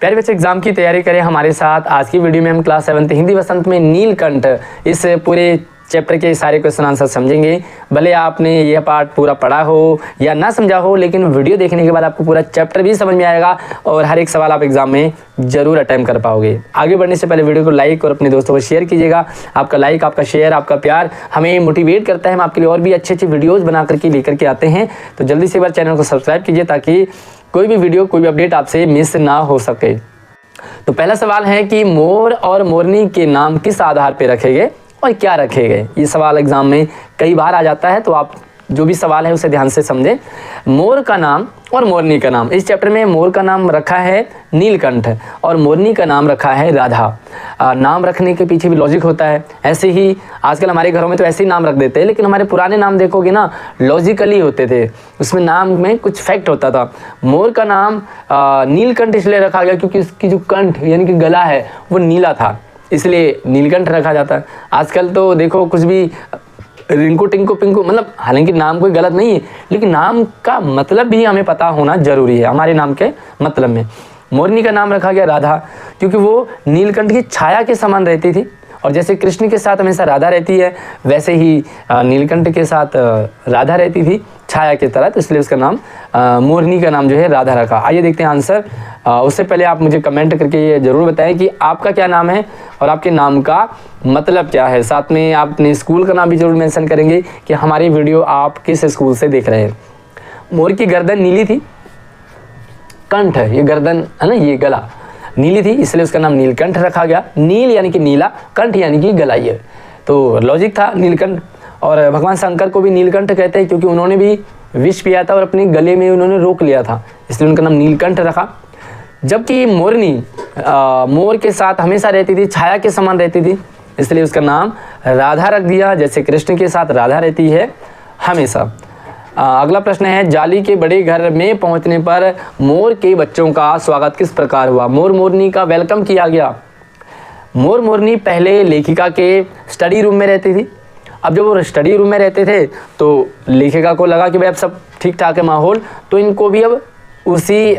प्यारे बच्चे एग्जाम की तैयारी करें हमारे साथ। आज की वीडियो में हम क्लास 7 हिंदी वसंत में नीलकंठ इस पूरे चैप्टर के सारे क्वेश्चन आंसर समझेंगे। भले आपने यह पार्ट पूरा पढ़ा हो या ना समझा हो, लेकिन वीडियो देखने के बाद आपको पूरा चैप्टर भी समझ में आएगा और हर एक सवाल आप एग्जाम में जरूर अटेम्प्ट कर पाओगे। आगे बढ़ने से पहले वीडियो को लाइक और अपने दोस्तों को शेयर कीजिएगा। आपका लाइक, आपका शेयर, आपका प्यार हमें मोटिवेट करता है। हम आपके लिए और भी अच्छी अच्छी वीडियोज़ बना करके लेकर के आते हैं। तो जल्दी से एक बार चैनल को सब्सक्राइब कीजिए ताकि कोई भी वीडियो, कोई भी अपडेट आपसे मिस ना हो सके। तो पहला सवाल है कि मोर और मोरनी के नाम किस आधार पर रखे गए और क्या रखे गए। ये सवाल एग्जाम में कई बार आ जाता है, तो आप जो भी सवाल है उसे ध्यान से समझें। मोर का नाम और मोरनी का नाम, इस चैप्टर में मोर का नाम रखा है नीलकंठ और मोरनी का नाम रखा है राधा। नाम रखने के पीछे भी लॉजिक होता है। ऐसे ही आजकल हमारे घरों में तो ऐसे ही नाम रख देते हैं, लेकिन हमारे पुराने नाम देखोगे ना, लॉजिकली होते थे, उसमें नाम में कुछ फैक्ट होता था। मोर का नाम नीलकंठ इसलिए रखा गया क्योंकि उसकी जो कंठ यानी कि गला है वो नीला था, इसलिए नीलकंठ रखा जाता है। आजकल तो देखो कुछ भी रिंकू टिंकू पिंकू, मतलब हालांकि नाम कोई गलत नहीं है, लेकिन नाम का मतलब भी हमें पता होना जरूरी है। हमारे नाम के मतलब में मोरनी का नाम रखा गया राधा क्योंकि वो नीलकंठ की छाया के समान रहती थी, और जैसे कृष्ण के साथ हमेशा राधा रहती है वैसे ही नीलकंठ के साथ राधा रहती थी छाया की तरह, तो इसलिए उसका नाम मोरनी का नाम जो है राधा रखा। आइए देखते हैं आंसर। उससे पहले आप मुझे कमेंट करके ये जरूर बताएं कि आपका क्या नाम है और आपके नाम का मतलब क्या है। साथ में आप अपने स्कूल का नाम भी जरूर मेंशन करेंगे कि हमारी वीडियो आप किस स्कूल से देख रहे हैं। मोर की गर्दन नीली थी, कंठ है ये गर्दन है ना, ये गला नीली थी, इसलिए उसका नाम नीलकंठ रखा गया। नील यानी कि नीला, कंठ यानी कि गला, ये तो लॉजिक था नीलकंठ। और भगवान शंकर को भी नीलकंठ कहते हैं क्योंकि उन्होंने भी विष पिया था और अपने गले में उन्होंने रोक लिया था, इसलिए उनका नाम नीलकंठ रखा। जबकि मोरनी मोर के साथ हमेशा रहती थी, छाया के समान रहती थी, इसलिए उसका नाम राधा रख दिया, जैसे कृष्ण के साथ राधा रहती है हमेशा। अगला प्रश्न है, जाली के बड़े घर में पहुंचने पर मोर के बच्चों का स्वागत किस प्रकार हुआ। मोर मोरनी का वेलकम किया गया। मोर मोरनी पहले लेखिका के स्टडी रूम में रहती थी। अब जब वो स्टडी रूम में रहते थे तो लेखिका को लगा कि भाई अब सब ठीक ठाक है माहौल, तो इनको भी अब उसी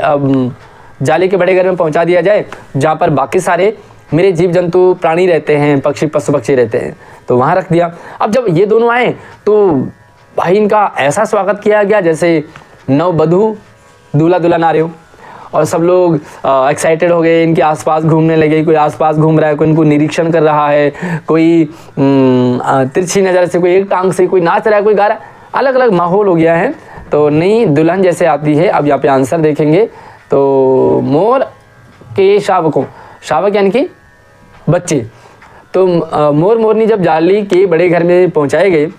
जाली के बड़े घर में पहुंचा दिया जाए जहाँ पर बाकी सारे मेरे जीव जंतु प्राणी रहते हैं, पक्षी पशु पक्षी रहते हैं, तो वहाँ रख दिया। अब जब ये दोनों आए तो भाई इनका ऐसा स्वागत किया गया जैसे नववधू दूल्हा दुल्हन आ रहे हो, और सब लोग एक्साइटेड हो गए, इनके आसपास घूमने लगे। कोई आसपास घूम रहा है, कोई इनको निरीक्षण कर रहा है, कोई तिरछी नज़र से, कोई एक टांग से, कोई नाच रहा है, कोई गा रहा है, अलग अलग माहौल हो गया है। तो नई दुल्हन जैसे आती है। अब यहाँ पे आंसर देखेंगे तो मोर के शावकों, शावक यानी कि बच्चे, तो मोर मोरनी जब जाली के बड़े घर में पहुँचाए गए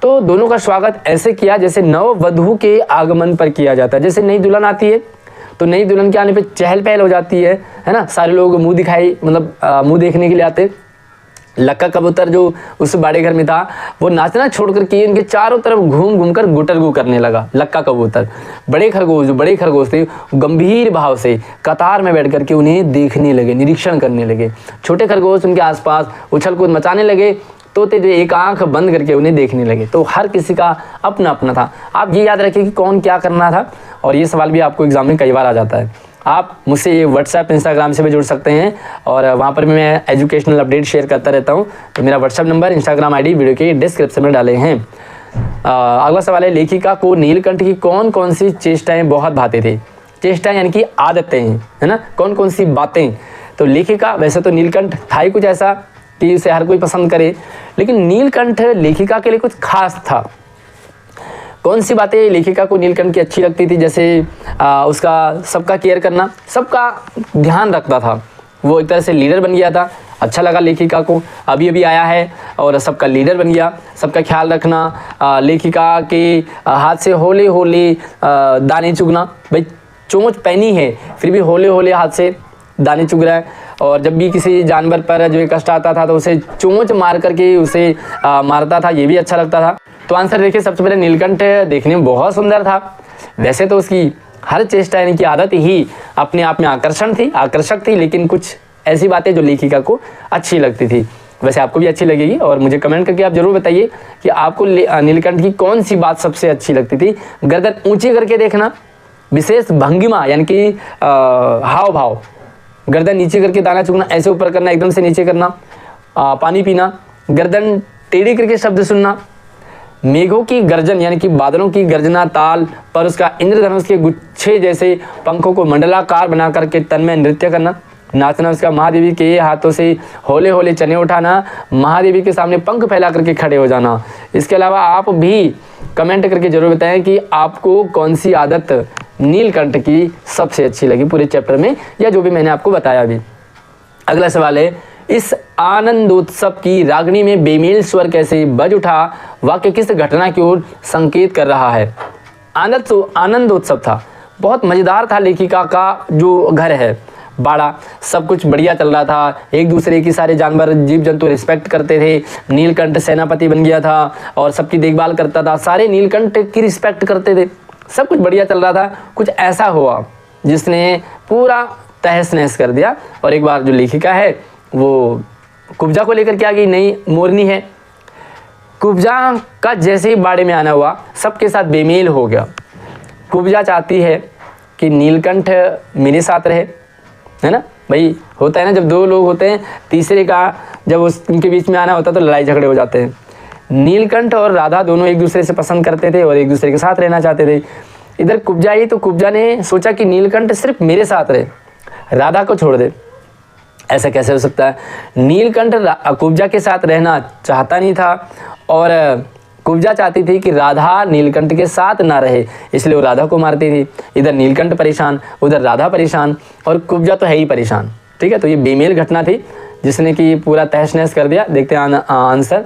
तो दोनों का स्वागत ऐसे किया जैसे नववधू के आगमन पर किया जाता है। जैसे नई दुल्हन आती है तो नई दुल्हन के आने पे चहल पहल हो जाती है ना, सारे लोग मुंह दिखाई मतलब मुंह देखने के लिए आते। लक्का कबूतर जो उस बड़े घर में था वो नाचना छोड़ करके उनके चारों तरफ घूम घूम कर गुटरगू करने लगा। लक्का कबूतर, बड़े खरगोश थे, गंभीर भाव से कतार में बैठ करके उन्हें देखने लगे, निरीक्षण करने लगे। छोटे खरगोश उनके आसपास उछल कूद मचाने लगे, तोते जो एक आंख बंद करके उन्हें देखने लगे। तो हर किसी का अपना अपना था। आप ये याद रखिए कि कौन क्या करना था, और ये सवाल भी आपको एग्जाम में कई बार आ जाता है। आप मुझसे ये व्हाट्सएप इंस्टाग्राम से भी जुड़ सकते हैं और वहाँ पर भी मैं एजुकेशनल अपडेट शेयर करता रहता हूँ। तो मेरा WhatsApp number, Instagram ID video के डिस्क्रिप्शन में डाले हैं। अगला सवाल है, लेखिका को नीलकंठ की कौन कौन सी चेष्टाएँ बहुत भाती थी। चेष्टा यानी कि आदतें है ना, कौन कौन सी बातें। तो लेखिका, वैसे तो नीलकंठ था ही कुछ ऐसा कि उसे हर कोई पसंद करे, लेकिन नीलकंठ लेखिका के लिए कुछ खास था। कौन सी बातें लेखिका को नीलकंठ की अच्छी लगती थी, जैसे उसका सबका केयर करना, सबका ध्यान रखता था। वो एक तरह से लीडर बन गया था। अच्छा लगा लेखिका को, अभी अभी आया है और सबका लीडर बन गया। सबका ख्याल रखना, लेखिका के हाथ से होले होले दाने चुगना। भाई चोंच पहनी है फिर भी होले होले हाथ से दाने चुग रहा है। और जब भी किसी जानवर पर जो कष्ट आता था तो उसे चोंच मार करके उसे मारता था, ये भी अच्छा लगता था। तो आंसर देखिए, सबसे पहले नीलकंठ देखने में बहुत सुंदर था। वैसे तो उसकी हर चेष्टा यानी कि आदत ही अपने आप में आकर्षक थी, लेकिन कुछ ऐसी बातें जो लेखिका को अच्छी लगती थी। वैसे आपको भी अच्छी लगेगी, और मुझे कमेंट करके आप जरूर बताइए कि आपको नीलकंठ की कौन सी बात सबसे अच्छी लगती थी। गर्दन ऊंची करके देखना, विशेष भंगिमा यानी कि हाव भाव, गर्दन नीचे करके दाना चुगना, ऐसे ऊपर करना, एकदम से नीचे करना, पानी पीना, गर्दन टेढ़ी करके शब्द सुनना, मेघों की गर्जन यानी कि बादलों की गर्जना ताल पर उसका इंद्रधनुष के गुच्छे जैसे पंखों को मंडलाकार बना करके तन में नृत्य करना, नाचना उसका, महादेवी के हाथों से होले होले चने उठाना, महादेवी के सामने पंख फैला करके खड़े हो जाना। इसके अलावा आप भी कमेंट करके जरूर बताएं कि आपको कौन सी आदत नीलकंठ की सबसे अच्छी लगी पूरे चैप्टर में, या जो भी मैंने आपको बताया अभी। अगला सवाल है, इस आनंदोत्सव की रागनी में बेमेल स्वर कैसे बज उठा, वाक्य किस घटना की ओर संकेत कर रहा है। आनंदोत्सव था, बहुत मजेदार था। लेखिका का जो घर है बाड़ा, सब कुछ बढ़िया चल रहा था, एक दूसरे की सारे जानवर जीव जंतु रिस्पेक्ट करते थे, नीलकंठ सेनापति बन गया था और सबकी देखभाल करता था, सारे नीलकंठ की रिस्पेक्ट करते थे, सब कुछ बढ़िया चल रहा था। कुछ ऐसा हुआ जिसने पूरा तहस नहस कर दिया। और एक बार जो लेखिका है वो कुब्जा को लेकर के आ गई, नई मोरनी है। कुब्जा का जैसे ही बाड़े में आना हुआ, सबके साथ बेमेल हो गया। कुब्जा चाहती है कि नीलकंठ मेरे साथ रहे, है ना भाई, होता है ना जब दो लोग होते हैं, तीसरे का जब उनके बीच में आना होता है तो लड़ाई झगड़े हो जाते हैं। नीलकंठ और राधा दोनों एक दूसरे से पसंद करते थे और एक दूसरे के साथ रहना चाहते थे। इधर कुब्जा आई तो कुब्जा ने सोचा कि नीलकंठ सिर्फ मेरे साथ रहे, राधा को छोड़ दे। ऐसा कैसे हो सकता है? नीलकंठ कुब्जा के साथ रहना चाहता नहीं था और कुब्जा चाहती थी कि राधा नीलकंठ के साथ ना रहे, इसलिए वो राधा को मारती थी। इधर नीलकंठ परेशान, उधर राधा परेशान और कुब्जा तो है ही परेशान। ठीक है, तो ये बेमेल घटना थी जिसने कि पूरा तहस नहस कर दिया। देखते हैं आंसर।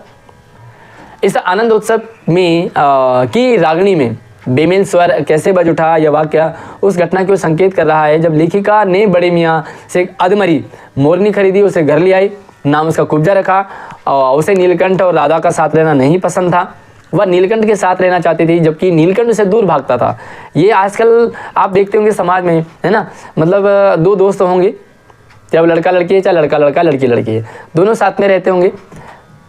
इस आनंदोत्सव में की रागनी में बेमेल स्वर कैसे बज उठा, यह वाक्य उस घटना की ओर संकेत कर रहा है जब लेखिका ने बड़े मियाँ से एक अधमरी मोरनी खरीदी, उसे घर ले आई, नाम उसका कुब्जा रखा। और उसे नीलकंठ और राधा का साथ रहना नहीं पसंद था, वह नीलकंठ के साथ रहना चाहती थी, जबकि नीलकंठ से दूर भागता था। ये आजकल आप देखते होंगे समाज में, है ना, मतलब दो दोस्त होंगे, चाहे लड़का लड़की है, चाहे लड़का लड़का लड़की लड़की है, दोनों साथ में रहते होंगे।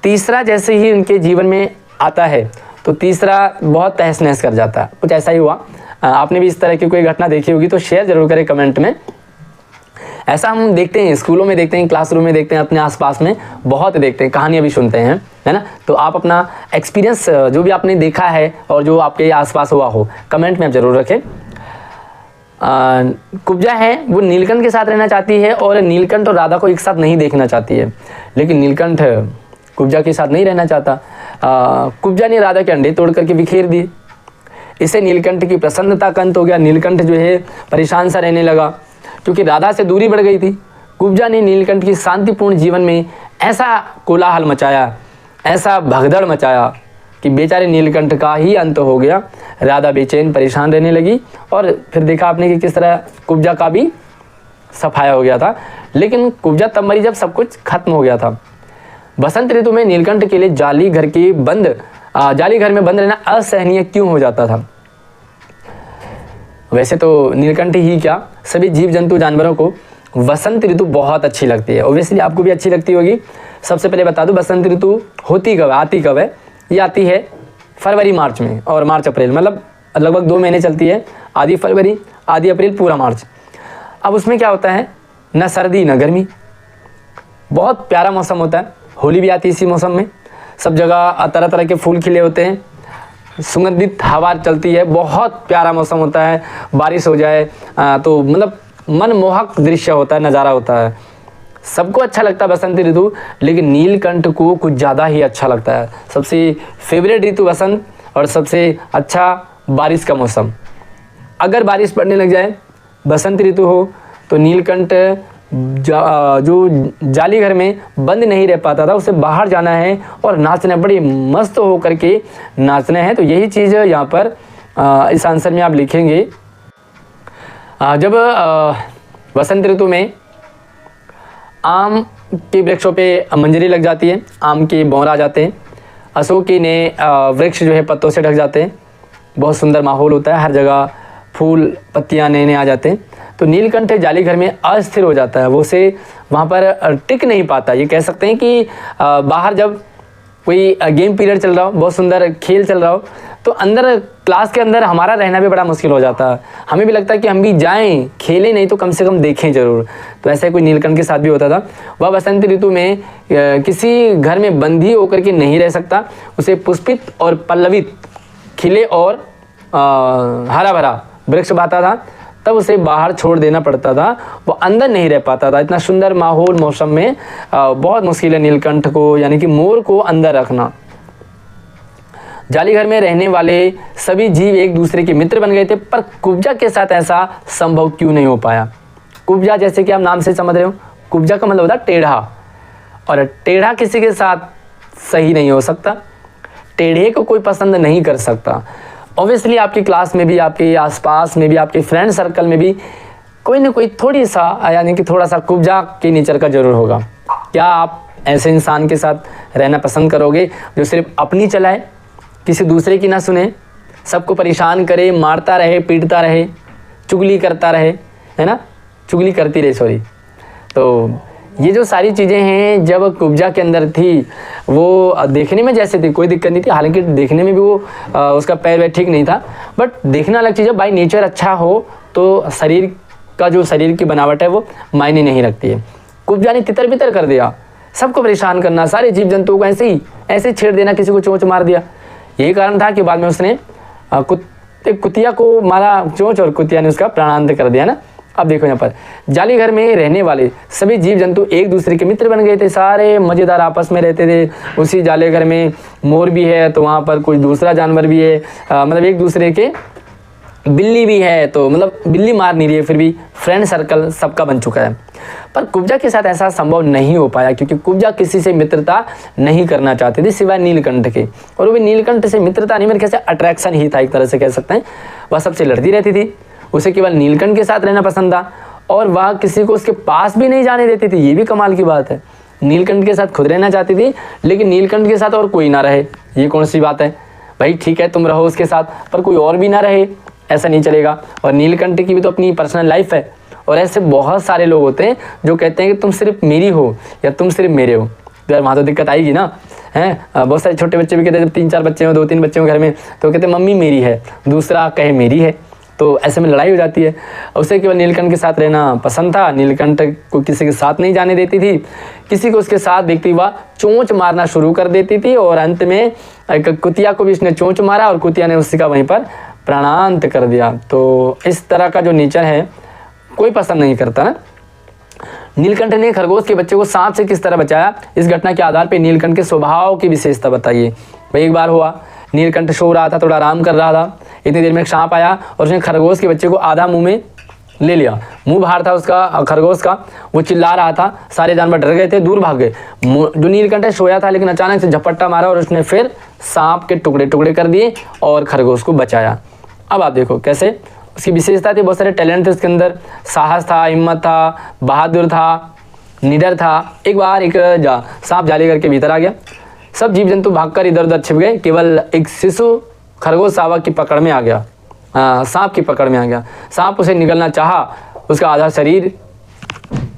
तीसरा जैसे ही उनके जीवन में आता है तो तीसरा बहुत तहस नहस कर जाता है। कुछ ऐसा ही हुआ। आपने भी इस तरह की कोई घटना देखी होगी तो शेयर जरूर करें कमेंट में। ऐसा हम देखते हैं, स्कूलों में देखते हैं, क्लासरूम में देखते हैं, अपने आसपास में बहुत देखते हैं, कहानियाँ भी सुनते हैं, है ना। तो आप अपना एक्सपीरियंस जो भी आपने देखा है और जो आपके आसपास हुआ हो, कमेंट में आप जरूर रखें। कुब्जा है वो नीलकंठ के साथ रहना चाहती है और नीलकंठ और राधा को एक साथ नहीं देखना चाहती है, लेकिन नीलकंठ कुब्जा के साथ नहीं रहना चाहता। कुब्जा ने राधा के अंडे तोड़ करके बिखेर दिए। इससे नीलकंठ की प्रसन्नता का अंत हो गया। नीलकंठ जो है परेशान सा रहने लगा क्योंकि राधा से दूरी बढ़ गई थी। कुब्जा ने नीलकंठ की शांतिपूर्ण जीवन में ऐसा कोलाहल मचाया, ऐसा भगदड़ मचाया कि बेचारे नीलकंठ का ही अंत हो गया। राधा बेचैन परेशान रहने लगी और फिर देखा आपने कि किस तरह कुब्जा का भी सफाया हो गया था। लेकिन कुब्जा तब मरी जब सब कुछ खत्म हो गया था। बसंत ऋतु में नीलकंठ के लिए जाली घर में बंद रहना असहनीय क्यों हो जाता था? वैसे तो नीलकंठ ही क्या, सभी जीव जंतु जानवरों को वसंत ऋतु बहुत अच्छी लगती है। ऑब्वियसली आपको भी अच्छी लगती होगी। सबसे पहले बता दूं बसंत ऋतु होती कब, आती कब है? ये आती है फरवरी मार्च में और मार्च अप्रैल, मतलब लगभग 2 महीने चलती है। आधी फरवरी, आधी अप्रैल, पूरा मार्च। अब उसमें क्या होता है, न सर्दी न गर्मी, बहुत प्यारा मौसम होता है। होली भी आती है इसी मौसम में। सब जगह तरह तरह के फूल खिले होते हैं, सुगंधित हवा चलती है, बहुत प्यारा मौसम होता है। बारिश हो जाए तो मतलब मनमोहक दृश्य होता है, नज़ारा होता है। सबको अच्छा लगता है बसंत ऋतु, लेकिन नीलकंठ को कुछ ज़्यादा ही अच्छा लगता है। सबसे फेवरेट ऋतु बसंत और सबसे अच्छा बारिश का मौसम। अगर बारिश पड़ने लग जाए, बसंत ऋतु हो, तो नीलकंठ जो जाली घर में बंद नहीं रह पाता था, उसे बाहर जाना है और नाचना, बड़ी मस्त हो करके नाचना है। तो यही चीज़ यहाँ पर इस आंसर में आप लिखेंगे। जब बसंत ऋतु में आम के वृक्षों पे मंजरी लग जाती है, आम के बौर आ जाते हैं, अशोक के नए वृक्ष जो है पत्तों से ढक जाते हैं, बहुत सुंदर माहौल होता है, हर जगह फूल पत्तियाँ नए नए आ जाते हैं, तो नीलकंठ जाली घर में अस्थिर हो जाता है। वो उसे वहाँ पर टिक नहीं पाता। ये कह सकते हैं कि बाहर जब कोई गेम पीरियड चल रहा हो, बहुत सुंदर खेल चल रहा हो, तो तो अंदर क्लास के अंदर हमारा रहना भी बड़ा मुश्किल हो जाता है। हमें भी लगता है कि हम भी जाएं, खेलें नहीं तो कम से कम देखें ज़रूर। तो ऐसा कोई नीलकंठ के साथ भी होता था। वह बसंत ऋतु में किसी घर में बंदी होकर के नहीं रह सकता। उसे पुष्पित और पल्लवित, खिले और हरा भरा वृक्ष भाता था, तब उसे बाहर छोड़ देना पड़ता था, वो अंदर नहीं रह पाता था। इतना सुंदर माहौल मौसम में बहुत मुश्किल है नीलकंठ को यानी कि मोर को अंदर रखना। जाली घर में रहने वाले सभी जीव एक दूसरे के मित्र बन गए थे, पर कुब्जा के साथ ऐसा संभव क्यों नहीं हो पाया। कुब्जा जैसे कि आप नाम से समझ रहे हो, कुब्जा का मतलब होता है टेढ़ा, और टेढ़ा किसी के साथ सही नहीं हो सकता, टेढ़े को कोई पसंद नहीं कर सकता। ऑब्वियसली आपकी क्लास में भी, आपके आसपास में भी, आपके फ्रेंड सर्कल में भी कोई ना कोई थोड़ी सा यानी कि थोड़ा सा कुब्जा के नेचर का जरूर होगा। क्या आप ऐसे इंसान के साथ रहना पसंद करोगे जो सिर्फ अपनी चलाए, किसी दूसरे की ना सुने, सबको परेशान करे, मारता रहे, पीटता रहे, चुगली करता रहे, है ना, चुगली करती रहे, सॉरी। तो ये जो सारी चीज़ें हैं जब कुब्जा के अंदर थी, वो देखने में जैसे थी कोई दिक्कत नहीं थी, हालांकि देखने में भी वो उसका पैर वैर ठीक नहीं था, बट देखना अलग चीज़ है। बाई नेचर अच्छा हो तो शरीर का जो शरीर की बनावट है वो मायने नहीं रखती है। कुब्जा ने तितर बितर कर दिया, सबको परेशान करना, सारे जीव जंतुओं को ऐसे छेड़ देना, किसी को चोंच मार दिया। यही कारण था कि बाद में उसने कुतिया को मारा चोंच और कुतिया ने उसका प्राणांत कर दिया ना। अब देखो यहाँ पर जाली घर में रहने वाले सभी जीव जंतु एक दूसरे के मित्र बन गए थे, सारे मज़ेदार आपस में रहते थे। उसी जाले घर में मोर भी है तो वहाँ पर कोई दूसरा जानवर भी है, मतलब एक दूसरे के, बिल्ली भी है तो मतलब बिल्ली मार नहीं रही है, फिर भी फ्रेंड सर्कल सबका बन चुका है। पर कुब्जा के साथ ऐसा संभव नहीं हो पाया क्योंकि कुब्जा किसी से मित्रता नहीं करना चाहती थी सिवाय नीलकंठ के, और वो भी नीलकंठ से मित्रता नहीं, मेरे ख्याल से अट्रैक्शन ही था, एक तरह से कह सकते हैं। वह सबसे लड़ती रहती थी, उसे केवल नीलकंठ के साथ रहना पसंद था, और वह किसी को उसके पास भी नहीं जाने देती थी। ये भी कमाल की बात है, नीलकंठ के साथ खुद रहना चाहती थी लेकिन नीलकंठ के साथ और कोई ना रहे। ये कौन सी बात है भाई, ठीक है तुम रहो उसके साथ पर कोई और भी ना रहे, ऐसा नहीं चलेगा। और नीलकंठ की भी तो अपनी पर्सनल लाइफ है, और ऐसे बहुत सारे लोग होते हैं जो कहते हैं कि तुम सिर्फ मेरी हो या तुम सिर्फ मेरे हो। तो यार वहाँ तो दिक्कत आएगी ना, हैं। बहुत सारे छोटे बच्चे भी कहते हैं, जब 3-4 बच्चे हो, 2-3 बच्चे हो घर में, तो कहते हैं मम्मी मेरी है, दूसरा कहे मेरी है, तो ऐसे में लड़ाई हो जाती है। उसे केवल नीलकंठ के साथ रहना पसंद था, नीलकंठ को किसी के साथ नहीं जाने देती थी, किसी को उसके साथ देखती वह चोंच मारना शुरू कर देती थी, और अंत में कुतिया को भी उसने चोंच मारा और कुतिया ने उसका वहीं पर प्राणांत कर दिया। तो इस तरह का जो नेचर है कोई पसंद नहीं करता ना। नीलकंठ ने खरगोश के बच्चे को सांप से किस तरह बचाया, इस घटना के आधार पर नीलकंठ के स्वभाव की विशेषता बताइए। भाई एक बार हुआ, नीलकंठ सो रहा था, थोड़ा आराम कर रहा था, इतनी देर में एक सांप आया और उसने खरगोश के बच्चे को आधा मुंह में ले लिया। मुंह बाहर था उसका, खरगोश का, वो चिल्ला रहा था, सारे जानवर डर गए थे, दूर भाग गए। जो नीलकंठ सोया था लेकिन अचानक से झपट्टा मारा और उसने फिर सांप के टुकड़े टुकड़े कर दिए और खरगोश को बचाया। अब आप देखो कैसे उसकी विशेषता थी, बहुत सारे टैलेंट थे उसके अंदर, साहस था, हिम्मत था, बहादुर था, निडर था। एक बार एक सांप जाली करके भीतर आ गया, सब जीव जंतु भागकर इधर उधर छिप गए, केवल एक शिशु खरगोश शावक की पकड़ में आ गया, सांप की पकड़ में आ गया। सांप उसे निगलना चाहा, उसका आधा शरीर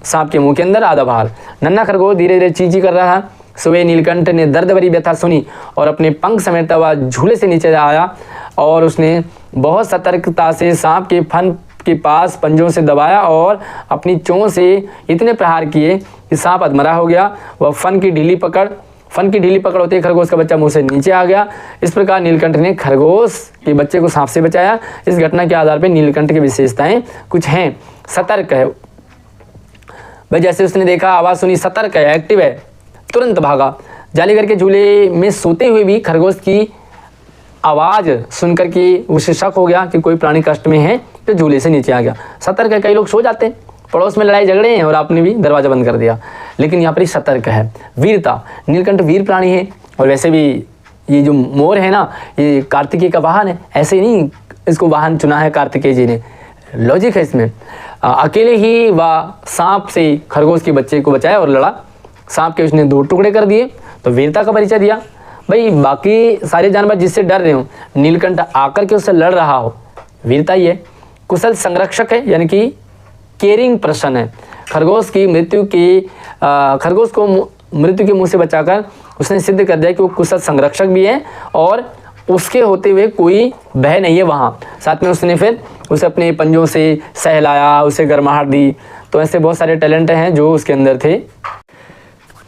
सांप के मुंह के अंदर, आधा बाहर। नन्हा खरगोश धीरे धीरे चींची कर रहा था। सुबह नीलकंठ ने दर्द भरी व्यथा सुनी और अपने पंख समेटता हुआ झूले से नीचे आया और उसने बहुत सतर्कता से सांप के फन के पास पंजों से दबाया और अपनी चोंच से इतने प्रहार किए कि सांप अधमरा हो गया। वह फन की ढीली पकड़ होते ही खरगोश का बच्चा मुंह से नीचे आ गया। इस प्रकार नीलकंठ ने खरगोश के बच्चे को सांप से बचाया। इस घटना के आधार पर नीलकंठ की विशेषताएं कुछ हैं। सतर्क है भाई, जैसे उसने देखा, आवाज़ सुनी, सतर्क है, एक्टिव है, तुरंत भागा। जालीगर के झूले में सोते हुए भी खरगोश की आवाज़ सुनकर के उसे शक हो गया कि कोई प्राणी कष्ट में है, तो झूले से नीचे आ गया। सतर्क है, कई लोग सो जाते हैं, पड़ोस में लड़ाई झगड़े हैं और आपने भी दरवाज़ा बंद कर दिया, लेकिन यहाँ पर ही सतर्क है। वीरता, नीलकंठ वीर प्राणी है, और वैसे भी ये जो मोर है ना, ये कार्तिकेय का वाहन है, ऐसे ही नहीं इसको वाहन चुना है कार्तिकेय जी ने, लॉजिक है इसमें। अकेले ही वह सांप से खरगोश के बच्चे को बचाया और लड़ा। सांप के उसने 2 टुकड़े कर दिए, तो वीरता का परिचय दिया। भाई बाकी सारे जानवर जिससे डर रहे हो, नीलकंठ आकर के उससे लड़ रहा हो, वीरता ही है। कुशल संरक्षक है, यानी कि केयरिंग पर्सन है। खरगोश को मृत्यु के मुंह से बचाकर उसने सिद्ध कर दिया कि वो कुशल संरक्षक भी है और उसके होते हुए कोई भय नहीं है वहाँ। साथ में उसने फिर उसे अपने पंजों से सहलाया, उसे गर्माहट दी। तो ऐसे बहुत सारे टैलेंट हैं जो उसके अंदर थे।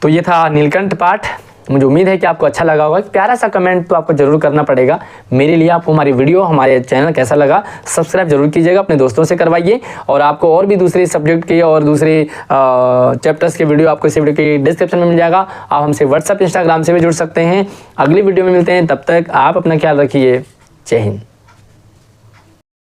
तो ये था नीलकंठ पाठ। मुझे उम्मीद है कि आपको अच्छा लगा होगा। प्यारा सा कमेंट तो आपको जरूर करना पड़ेगा मेरे लिए। आपको हमारी वीडियो, हमारे चैनल कैसा लगा, सब्सक्राइब जरूर कीजिएगा, अपने दोस्तों से करवाइए। और आपको और भी दूसरे सब्जेक्ट के और दूसरे चैप्टर्स के वीडियो आपको इस वीडियो के डिस्क्रिप्शन में मिल जाएगा। आप हमसे व्हाट्सएप, इंस्टाग्राम से भी जुड़ सकते हैं। अगली वीडियो में मिलते हैं, तब तक आप अपना ख्याल रखिए। जय हिंद।